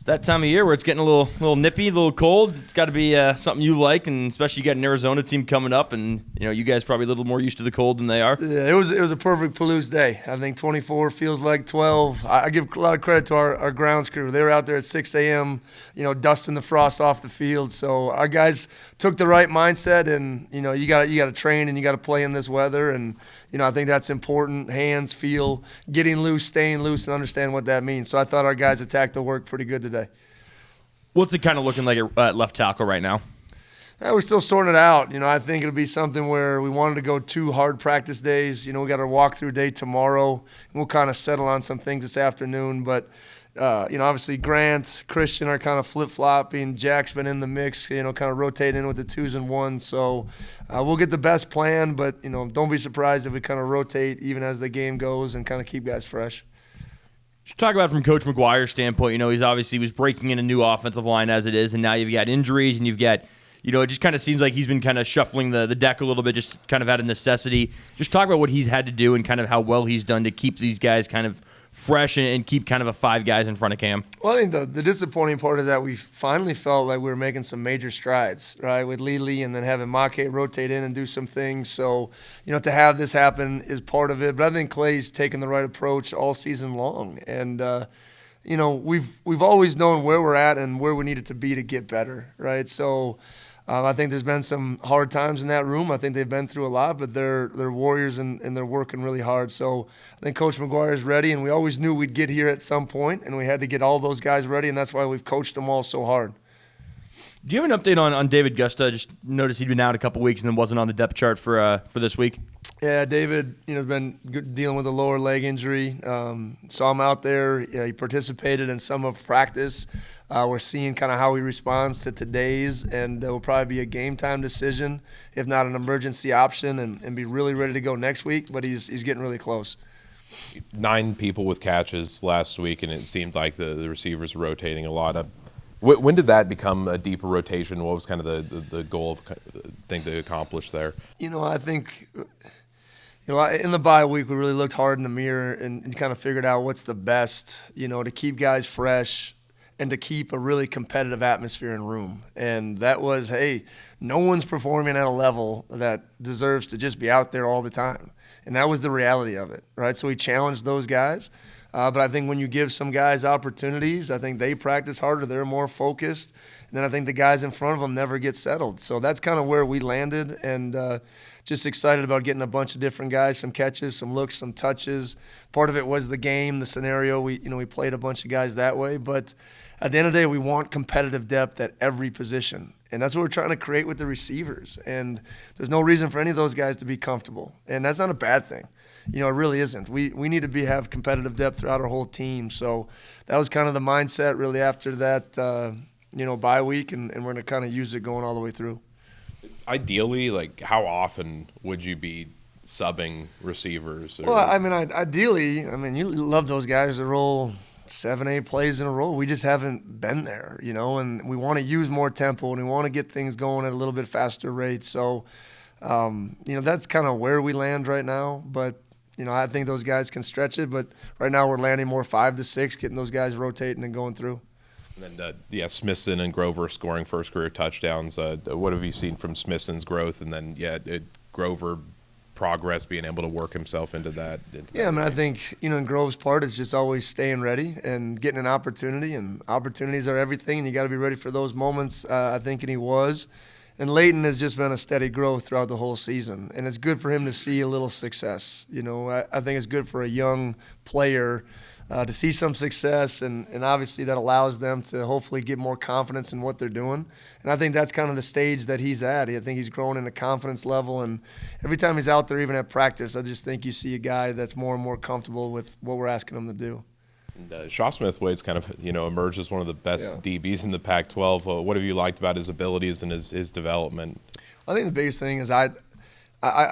It's that time of year where it's getting a little nippy, a little cold. It's got to be something you like, and especially you got an Arizona team coming up, and you guys probably a little more used to the cold than they are. Yeah, it was a perfect Palouse day. I think 24 feels like 12. I give a lot of credit to our grounds crew. They were out there at 6 a.m., dusting the frost off the field. So our guys took the right mindset, and you got to train and you got to play in this weather, and I think that's important. Hands, feel, getting loose, staying loose, and understand what that means. So I thought our guys attacked the work pretty good today. What's it kind of looking like at left tackle right now? Yeah, we're still sorting it out. I think it'll be something where we wanted to go 2 hard practice days. We got our walkthrough day tomorrow, and we'll kind of settle on some things this afternoon. But, obviously Grant, Christian are kind of flip-flopping. Jack's been in the mix, kind of rotating in with the 2s and 1s. So we'll get the best plan, but, don't be surprised if we kind of rotate even as the game goes and kind of keep guys fresh. Talk about it from Coach McGuire's standpoint. He was breaking in a new offensive line as it is, and now you've got injuries, and you've got, it just kind of seems like he's been kind of shuffling the deck a little bit, just kind of out of necessity. Just talk about what he's had to do and kind of how well he's done to keep these guys kind of fresh and keep kind of a 5 guys in front of Cam. Well, I think the disappointing part is that we finally felt like we were making some major strides, right, with Lili and then having Make rotate in and do some things. So, to have this happen is part of it. But I think Clay's taken the right approach all season long. And, we've always known where we're at and where we needed to be to get better, right? So I think there's been some hard times in that room. I think they've been through a lot, but they're warriors and they're working really hard. So I think Coach McGuire is ready, and we always knew we'd get here at some point, and we had to get all those guys ready, and that's why we've coached them all so hard. Do you have an update on David Gusta? Just noticed he'd been out a couple weeks and then wasn't on the depth chart for this week. Yeah, David, has been dealing with a lower leg injury. Saw him out there. Yeah, he participated in some of practice. We're seeing kind of how he responds to today's, and it will probably be a game time decision, if not an emergency option, and be really ready to go next week. But he's getting really close. 9 people with catches last week, and it seemed like the receivers were rotating a lot. When did that become a deeper rotation? What was kind of the goal of thing to accomplish there? I think in the bye week we really looked hard in the mirror and kind of figured out what's the best, to keep guys fresh and to keep a really competitive atmosphere in room. And that was, hey, no one's performing at a level that deserves to just be out there all the time. And that was the reality of it, right? So we challenged those guys. But I think when you give some guys opportunities, I think they practice harder, they're more focused, and then I think the guys in front of them never get settled. So that's kind of where we landed, and just excited about getting a bunch of different guys, some catches, some looks, some touches. Part of it was the game, the scenario. We played a bunch of guys that way, but at the end of the day, we want competitive depth at every position. And that's what we're trying to create with the receivers. And there's no reason for any of those guys to be comfortable. And that's not a bad thing. It really isn't. We need to have competitive depth throughout our whole team. So that was kind of the mindset really after that, bye week, and we're going to kind of use it going all the way through. Ideally, how often would you be subbing receivers? Well, ideally, you love those guys that roll 7-8 plays in a row. We just haven't been there, and we want to use more tempo and we want to get things going at a little bit faster rate. So, that's kind of where we land right now. But, I think those guys can stretch it. But right now we're landing more 5 to 6, getting those guys rotating and going through. And then, Smithson and Grover scoring first career touchdowns. What have you seen from Smithson's growth? And then, Grover progress, being able to work himself into that. I think, in Grove's part, it's just always staying ready and getting an opportunity. And opportunities are everything, and you got to be ready for those moments, I think, and he was. And Leighton has just been a steady growth throughout the whole season. And it's good for him to see a little success. I think it's good for a young player to see some success, and obviously that allows them to hopefully get more confidence in what they're doing. And I think that's kind of the stage that he's at. I think he's growing in a confidence level, and every time he's out there, even at practice, I just think you see a guy that's more and more comfortable with what we're asking him to do. And Shaw Smith-Wade's kind of, emerged as one of the best DBs in the Pac-12. What have you liked about his abilities and his development? I think the biggest thing is I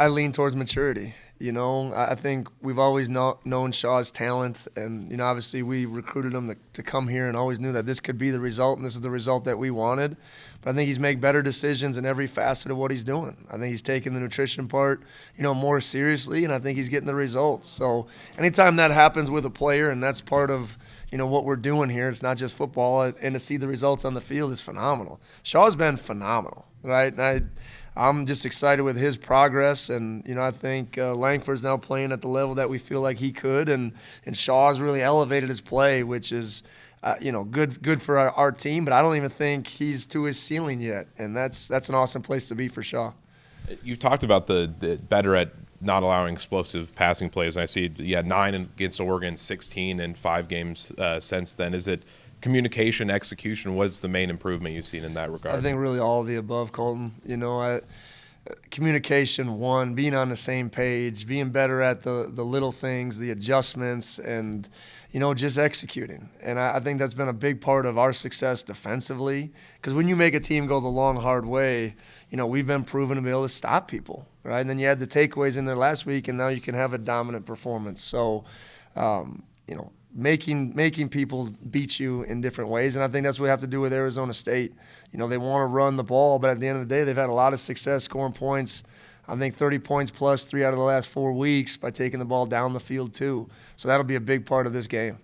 lean towards maturity. I think we've always known Shaw's talent, and, obviously we recruited him to come here and always knew that this could be the result, and this is the result that we wanted. But I think he's made better decisions in every facet of what he's doing. I think he's taking the nutrition part, more seriously, and I think he's getting the results. So anytime that happens with a player, and that's part of, what we're doing here. It's not just football, and to see the results on the field is phenomenal. Shaw's been phenomenal, right? And I'm just excited with his progress, and I think Langford's now playing at the level that we feel like he could, and Shaw's really elevated his play, which is good for our team. But I don't even think he's to his ceiling yet, and that's an awesome place to be for Shaw. You've talked about the better at not allowing explosive passing plays. And I see you had 9 against Oregon, 16 in 5 games since then. Is it communication, execution? What's the main improvement you've seen in that regard? I think really all of the above, Colton. Communication, one, being on the same page, being better at the little things, the adjustments, and just executing. And I think that's been a big part of our success defensively, because when you make a team go the long, hard way, we've been proven to be able to stop people, right? And then you had the takeaways in there last week, and now you can have a dominant performance. So, making people beat you in different ways, and I think that's what we have to do with Arizona State. They want to run the ball, but at the end of the day, they've had a lot of success scoring points. I think 30 points plus 3 out of the last 4 weeks by taking the ball down the field too. So that'll be a big part of this game.